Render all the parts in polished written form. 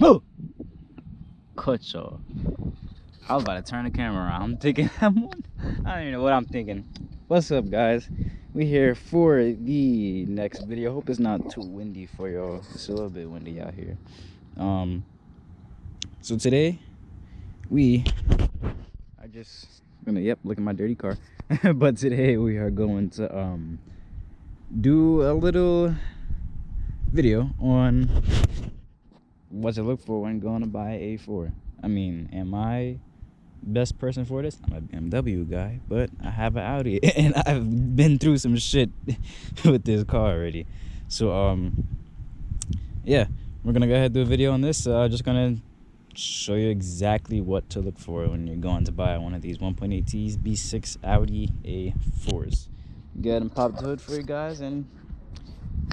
Oh, cut y'all. I was about to turn the camera around. I'm thinking I don't even know what I'm thinking. What's up, guys? We here for the next video. Hope it's not too windy for y'all. It's a little bit windy out here. So today we are just gonna look at my dirty car. But today we are going to do a little video on what to look for when going to buy an A4. I mean, am I best person for this? I'm a BMW guy, but I have an Audi and I've been through some shit with this car already. So yeah, we're gonna go ahead and do a video on this. Just gonna show you exactly what to look for when you're going to buy one of these 1.8T's B6 Audi A4s. Go ahead and pop the hood for you guys and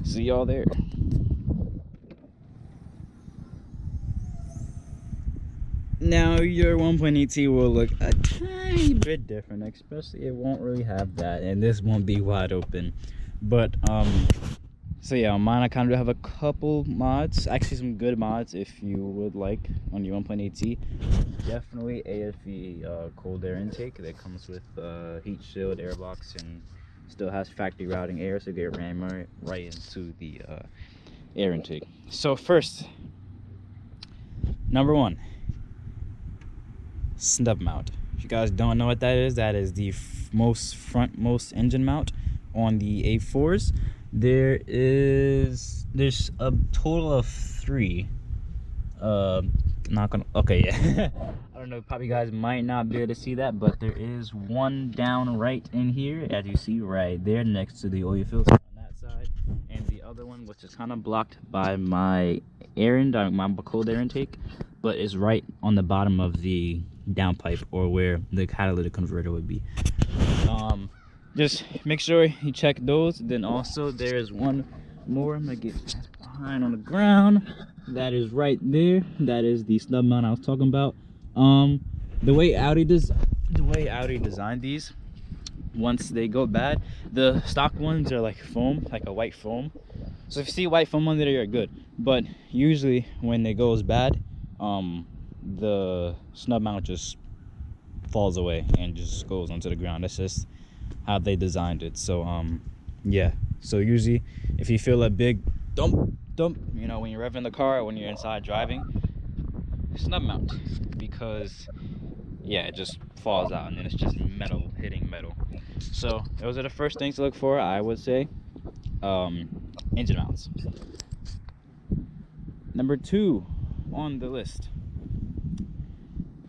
see y'all there. Now your 1.8T will look a tiny bit different, especially it won't really have that, and this won't be wide open. But so yeah, on mine I kind of have a couple mods, actually some good mods if you would like on your 1.8T. Definitely AFE cold air intake that comes with heat shield, air box, and still has factory routing air, so get ran right into the air intake. So first, number one, Snub Mount. If you guys don't know what that is the most frontmost engine mount on the A4s. There's a total of 3. Not gonna, okay, yeah. I don't know, probably you guys might not be able to see that, but there is one down right in here, as you see right there next to the oil filter on that side, and the other one, which is kind of blocked by my my cold air intake, but is right on the bottom of the downpipe, or where the catalytic converter would be. Just make sure you check those. Then also there is one more. I'm gonna get behind on the ground. That is right there. That is the snub mount I was talking about. The way Audi designed these, once they go bad, the stock ones are like foam, like a white foam. So if you see white foam under there, you're good. But usually when it goes bad, the snub mount just falls away and just goes onto the ground. That's just how they designed it. So yeah, so usually if you feel a big dump, you know, when you're revving the car or when you're inside driving, snub mount, because yeah, it just falls out and then it's just metal hitting metal. So those are the first things to look for, I would say. Engine mounts. Number 2 on the list,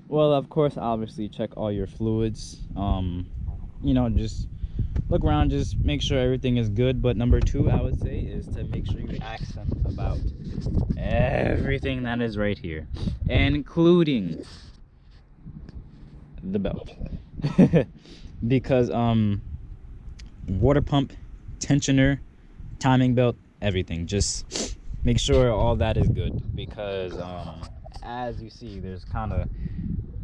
well, of course, obviously check all your fluids. You know, just look around, just make sure everything is good. But number 2, I would say, is to make sure you ask them about everything that is right here, including the belt. Because water pump, tensioner, timing belt, everything, just make sure all that is good, because as you see, there's kind of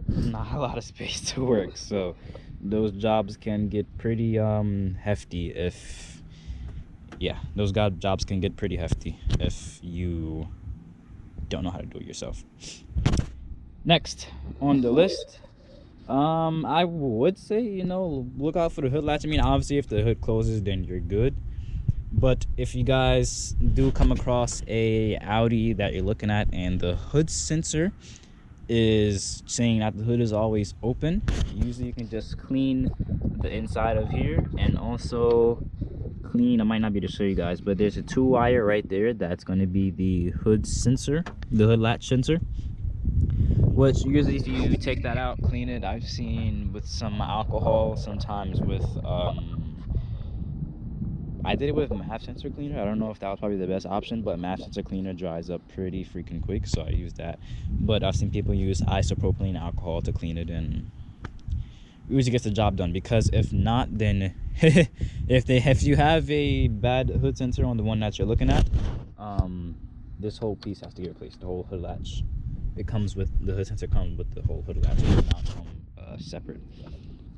not a lot of space to work, so those jobs can get pretty hefty if you don't know how to do it yourself. Next on the list, I would say, you know, look out for the hood latch. I mean, obviously if the hood closes, then you're good. But if you guys do come across a Audi that you're looking at and the hood sensor is saying that the hood is always open, usually you can just clean the inside of here, and also clean, I might not be able to show you guys, but there's a 2-wire right there that's going to be the hood sensor, the hood latch sensor, which usually if you take that out, clean it, I've seen with some alcohol, sometimes with I did it with MAF sensor cleaner. I don't know if that was probably the best option, but MAF sensor cleaner dries up pretty freaking quick, so I used that. But I've seen people use isopropylene alcohol to clean it, and it usually gets the job done. Because if not, then if you have a bad hood sensor on the one that you're looking at, this whole piece has to get replaced. The whole hood latch, it comes with the hood sensor, comes with the whole hood latch, and not come separate.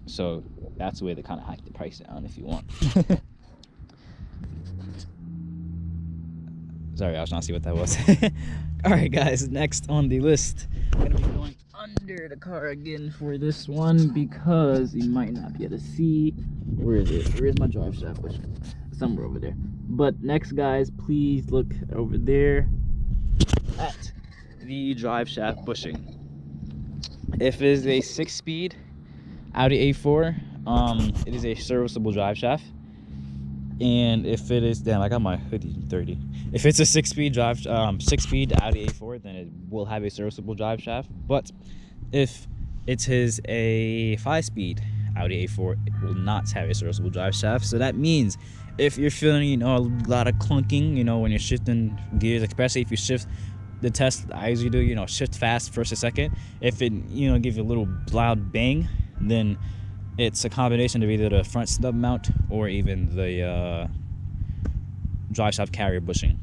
So that's the way to kind of hike the price down if you want. Sorry, I was trying to see what that was. Alright guys, next on the list, I'm gonna be going under the car again for this one because you might not be able to see. Where is it? Where is my drive shaft? Which, somewhere over there. But next guys, please look over there at the drive shaft bushing. If it is a 6-speed Audi A4, it is a serviceable drive shaft. And if it is, damn, I got my hoodie 30. If it's a 6-speed drive, 6-speed Audi A4, then it will have a serviceable drive shaft. But if it is a 5-speed Audi A4, it will not have a serviceable drive shaft. So that means if you're feeling, you know, a lot of clunking, you know, when you're shifting gears, especially if you shift the test I usually do, you know, shift fast first or second. If it, you know, gives you a little loud bang, then it's a combination of either the front snub mount or even the drive shaft carrier bushing,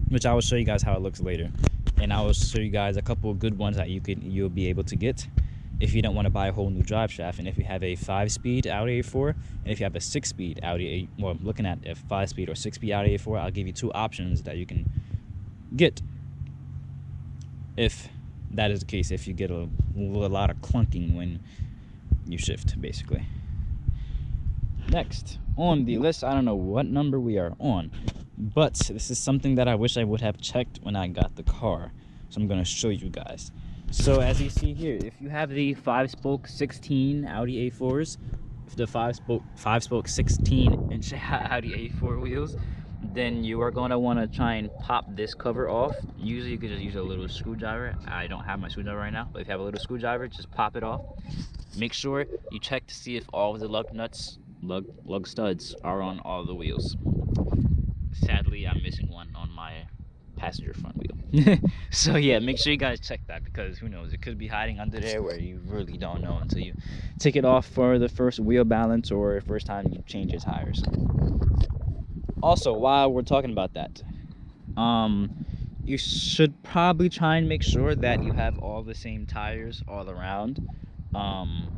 which I will show you guys how it looks later. And I will show you guys a couple of good ones that you'll be able to get if you don't want to buy a whole new drive shaft. And if you have a 5-speed Audi A4, and if you have a 6-speed Audi A, well, I'm looking at a 5-speed or 6-speed Audi A4, I'll give you 2 options that you can get if that is the case, if you get a lot of clunking when you shift, basically. Next on the list, I don't know what number we are on, but this is something that I wish I would have checked when I got the car, so I'm going to show you guys. So as you see here, if you have the 5-spoke 16 Audi A4s, if the 5-spoke 16-inch Audi A4 wheels, then you are going to want to try and pop this cover off. Usually you could just use a little screwdriver. I don't have my screwdriver right now, but if you have a little screwdriver, just pop it off. Make sure you check to see if all of the lug nuts, lug studs are on all the wheels. Sadly, I'm missing one on my passenger front wheel. So yeah, make sure you guys check that, because who knows, it could be hiding under there where you really don't know until you take it off for the first wheel balance or first time you change your tires. Also, while we're talking about that, you should probably try and make sure that you have all the same tires all around. Kind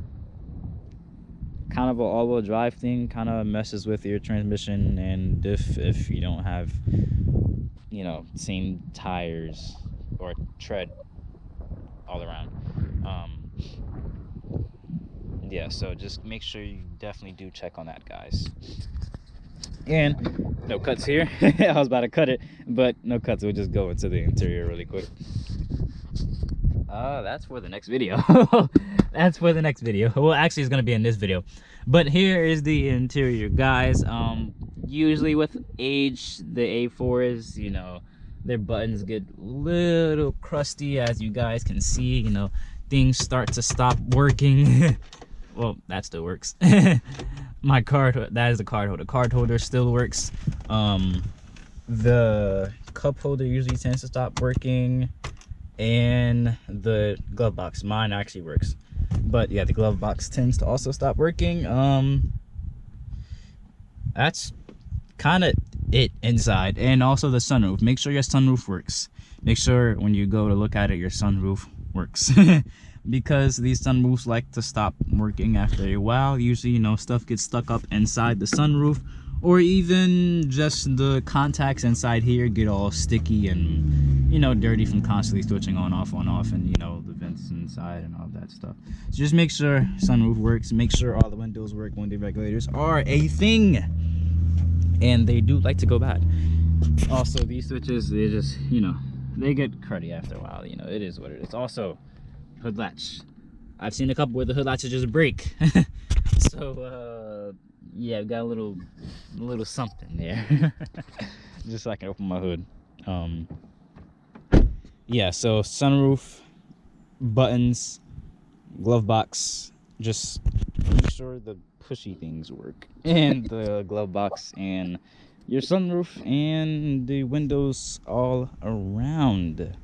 of an all-wheel drive thing kind of messes with your transmission, and if you don't have, you know, same tires or tread all around. Yeah, so just make sure you definitely do check on that, guys. And no cuts here. I was about to cut it, but no cuts. We'll just go into the interior really quick. That's for the next video. That's for the next video. Well, actually it's gonna be in this video, but here is the interior, guys. Usually with age, the A4s, you know, their buttons get a little crusty, as you guys can see. You know, things start to stop working. Well, that still works. My card, that is the card holder. Card holder still works. The cup holder usually tends to stop working, and the glove box, mine actually works, but yeah, the glove box tends to also stop working. That's kind of it inside. And also the sunroof, make sure your sunroof works. Make sure when you go to look at it, your sunroof works. Because these sunroofs like to stop working after a while. Usually, you know, stuff gets stuck up inside the sunroof, or even just the contacts inside here get all sticky and, you know, dirty from constantly switching on off, and, you know, the vents inside and all that stuff. So just make sure sunroof works. Make sure all the windows work when the regulators are a thing, and they do like to go bad. Also, these switches, they just, you know, they get cruddy after a while. You know, it is what it is. Also, hood latch, I've seen a couple where the hood latches just break. So yeah, I've got a little something there. Just so I can open my hood. Yeah, so sunroof, buttons, glove box, just make sure the pushy things work, and the glove box, and your sunroof, and the windows all around.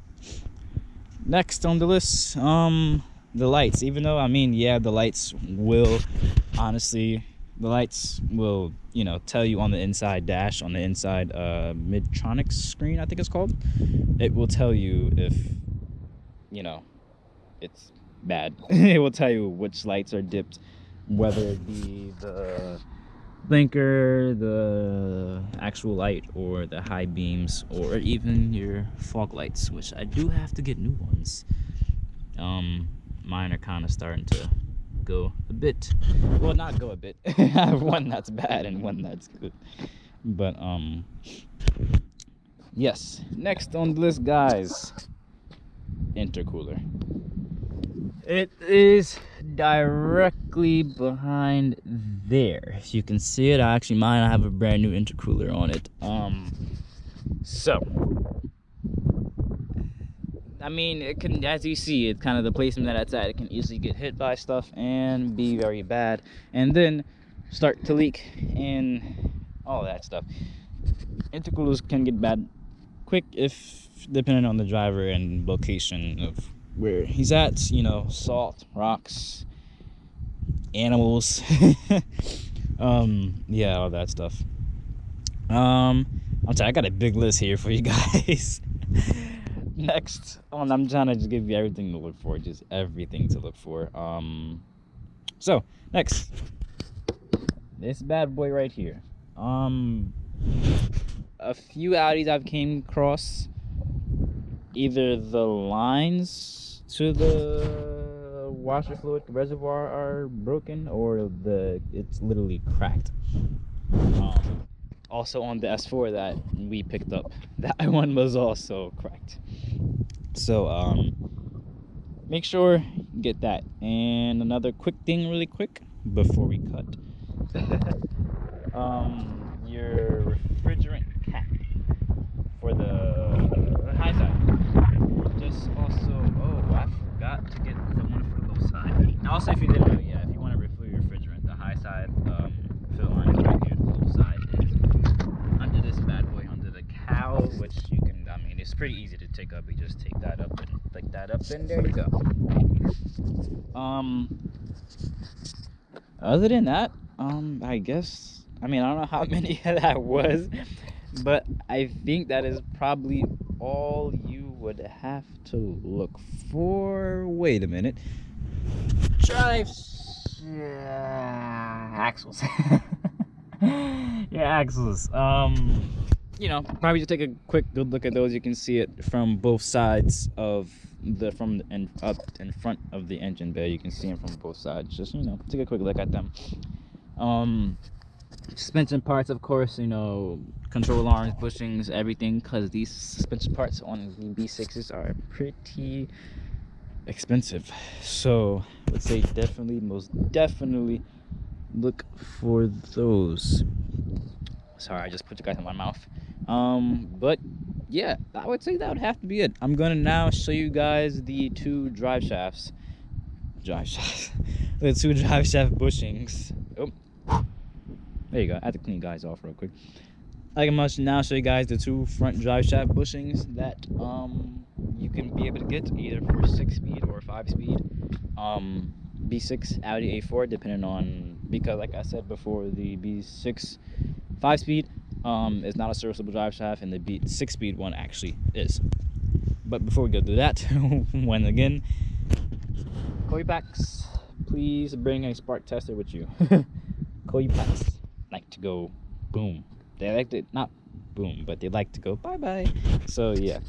Next on the list, the lights. Even though, I mean, yeah, the lights will, honestly, the lights will, you know, tell you on the inside dash, on the inside Midtronics screen, I think it's called. It will tell you if, you know, it's bad. It will tell you which lights are dipped, whether it be the blinker, the actual light, or the high beams, or even your fog lights, which I do have to get new ones. Mine are kind of starting to go a bit, well, not go a bit. I have one that's bad and one that's good, but yes. Next on the list, guys, intercooler. It is directly behind there. If you can see it, I have a brand new intercooler on it. So I mean, it can, as you see, it's kind of the placement that it's at. It can easily get hit by stuff and be very bad, and then start to leak and all that stuff. Intercoolers can get bad quick if depending on the driver and location of where he's at. You know, salt, rocks, animals, yeah, all that stuff. I'm sorry, I got a big list here for you guys. Next, I'm trying to just give you everything to look for, just everything to look for. So next, this bad boy right here. A few Audis I've came across, either the lines to the washer fluid reservoir are broken, or it's literally cracked. Also on the S4 that we picked up, that one was also cracked. So make sure you get that. And another quick thing, really quick, before we cut. Your refrigerant cap for the high side. Just also, I forgot to get the one for the low side. Also, if you didn't know, yeah, if you want to refill your refrigerant, the high side fill line is right here. The low side is under this bad boy, under the cowl, which you can, I mean, it's pretty easy to take up. You just take that up and flick that up, and there you go. Other than that, I guess, I mean, I don't know how many that was, but I think that is probably all you would have to look for. Wait a minute. Axles. Yeah, axles. You know, probably just take a quick good look at those. You can see it from both sides of up in front of the engine bay. You can see them from both sides. Just, you know, take a quick look at them. Suspension parts, of course, you know, control arms, bushings, everything, because these suspension parts on the B6s are pretty expensive. So let's say most definitely look for those. Sorry, I just put you guys in my mouth. But yeah, I would say that would have to be it. I'm gonna now show you guys the two drive shafts. The two drive shaft bushings. Oh, there you go. I have to clean you guys off real quick. I can now show you guys the two front drive shaft bushings that you can be able to get either for 6-speed or 5-speed B6 Audi A4, depending on, because like I said before, the B6 5-speed is not a serviceable drive shaft, and the B6-speed one actually is. But before we go do that, when again, coil packs, please bring a spark tester with you. Coil packs like to go boom. They like to not boom, but they like to go bye bye. So yeah,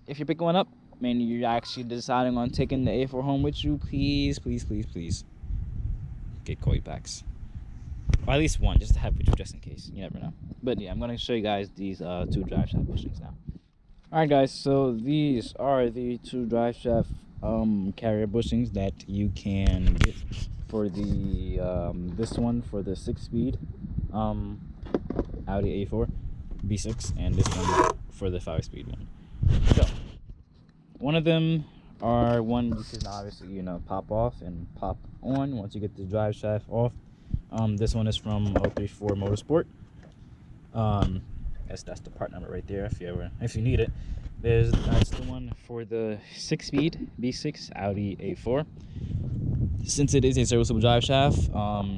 if you're picking one up and you're actually deciding on taking the A4 home with you, please get coil packs, or at least one, just to have with you, just in case. You never know. But yeah, I'm gonna show you guys these two drive shaft bushings now. All right, guys. So these are the two drive shaft carrier bushings that you can get for the this one for the 6-speed Audi A4 B6, and this one for the 5-speed one. So one of them are one you can obviously, you know, pop off and pop on once you get the drive shaft off. This one is from 034 Motorsport. That's the part number right there if you need it. That's the one for the 6-speed B6 Audi A4. Since it is a serviceable drive shaft,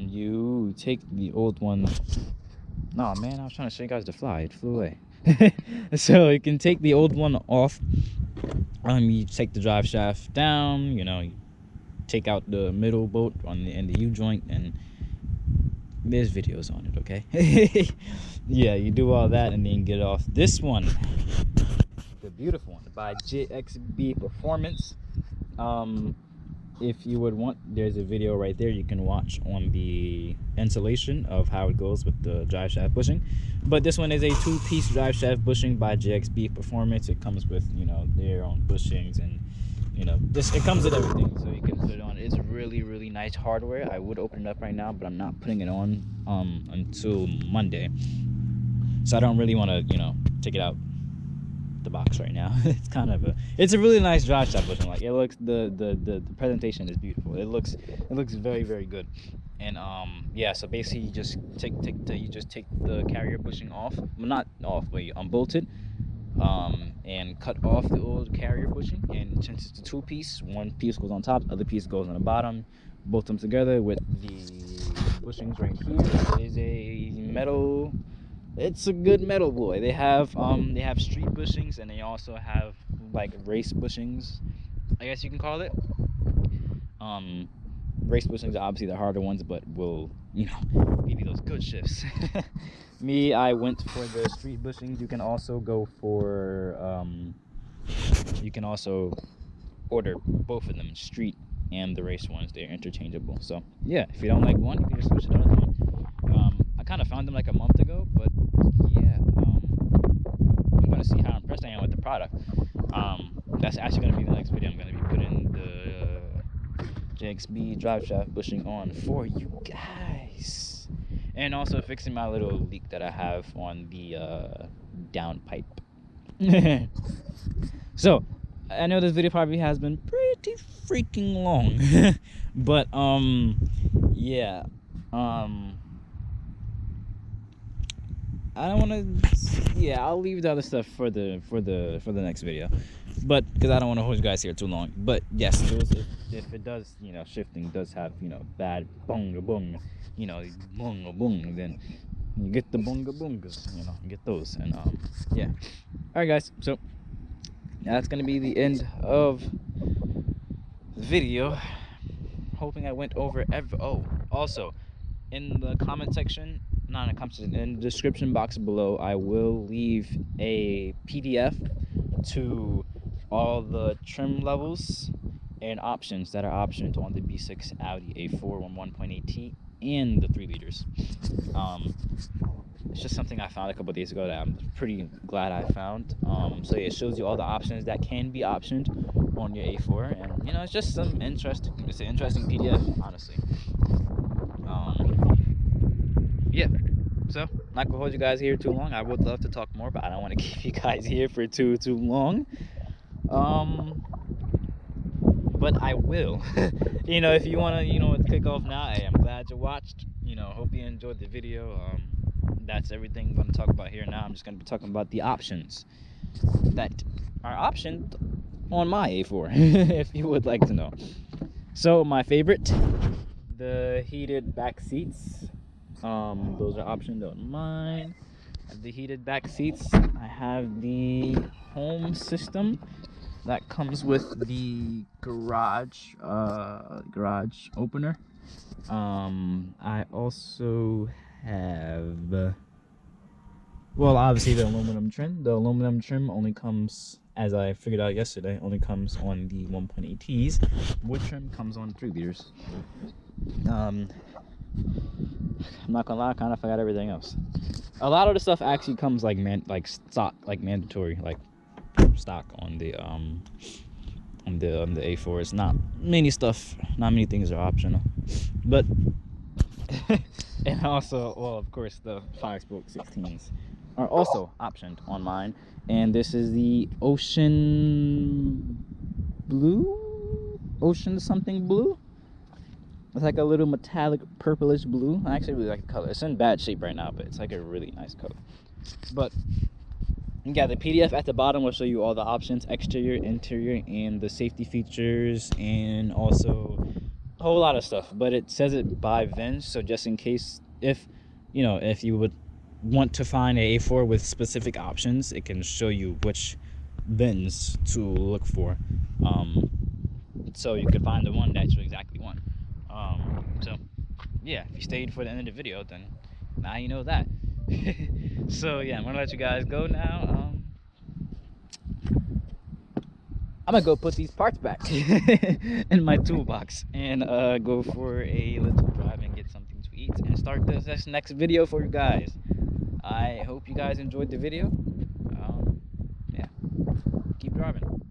you take the old one. No, man, I was trying to show you guys the fly. It flew away. So you can take the old one off. You take the drive shaft down. You know, you take out the middle bolt on the U joint and There's videos on it, okay? Yeah, you do all that and then get off this one, the beautiful one by JXB Performance. If you would want, there's a video right there you can watch on the installation of how it goes with the drive shaft bushing. But this one is a 2-piece drive shaft bushing by JXB Performance. It comes with, you know, their own bushings, and you know, this, it comes with everything, so you can put it on. It's really nice hardware. I would open it up right now, but I'm not putting it on until Monday, so I don't really want to, you know, take it out the box right now. It's kind of it's a really nice drive shaft bushing. Like, it looks, the presentation is beautiful. It looks very good. And yeah, so basically you just take the carrier bushing off, well, not off, but you unbolt it, and cut off the old carrier bushing. And since it's a 2-piece, one piece goes on top, other piece goes on the bottom, bolt them together with the bushings right here. It is a metal, it's a good metal boy. They have street bushings, and they also have like race bushings, I guess you can call it. Race bushings are obviously the harder ones, but will, you know, give you those good shifts. Me, I went for the street bushings. You can also go for you can also order both of them, street and the race ones. They're interchangeable. So yeah, if you don't like one, you can just switch to the other one. I kind of found them like a month ago, but yeah, I'm gonna see how impressed I am with the product. That's actually gonna be the next video. I'm gonna be putting the JXB drive shaft bushing on for you guys, and also fixing my little leak that I have on the downpipe. So I know this video probably has been pretty freaking long, but yeah, I don't want to. Yeah, I'll leave the other stuff for the next video, but because I don't want to hold you guys here too long. But yes, if it does, you know, shifting does have, you know, bad bunga bung, you know, bunga bung, then you get the bunga bungas, you know, you get those. And yeah. All right, guys. So that's gonna be the end of the video. Hoping I went over oh, also in the comment section, not in the comment section, in the description box below, I will leave a PDF to all the trim levels and options that are optioned on the B6 Audi A4 1.8T and the 3 liters. It's just something I found a couple days ago that I'm pretty glad I found. So yeah, it shows you all the options that can be optioned on your A4, and you know, it's just some interesting. It's an interesting PDF, honestly. Yeah. So not gonna hold you guys here too long. I would love to talk more, but I don't want to keep you guys here for too long. But I will. You know, if you want to, you know, kick off now, hey, I'm glad you watched. You know, hope you enjoyed the video. That's everything I'm going to talk about here now. I'm just going to be talking about the options that are optioned on my A4, if you would like to know. So my favorite, the heated back seats. Those are optioned on mine. The heated back seats. I have the home system that comes with the garage opener. I also have, well, obviously the aluminum trim. The aluminum trim only comes, as I figured out yesterday, only comes on the 1.8Ts. Wood trim comes on 3 liters. I'm not gonna lie, I kind of forgot everything else. A lot of the stuff actually comes like stock, like mandatory, like stock on the A4. It's not many things are optional, but and also, well, of course, the 5-spoke 16s are also optioned on mine. And this is the ocean something blue. It's like a little metallic purplish blue. I actually really like the color. It's in bad shape right now, but it's like a really nice color. But yeah, the PDF at the bottom will show you all the options, exterior, interior, and the safety features, and also a whole lot of stuff. But it says it by VIN, so just in case, if you would want to find a A4 with specific options, it can show you which VINs to look for, so you can find the one that you exactly want. So yeah, if you stayed for the end of the video, then now you know that. So yeah, I'm gonna let you guys go now. I'm gonna go put these parts back in my toolbox and go for a little drive and get something to eat and start this next video for you guys. I hope you guys enjoyed the video. Yeah, keep driving.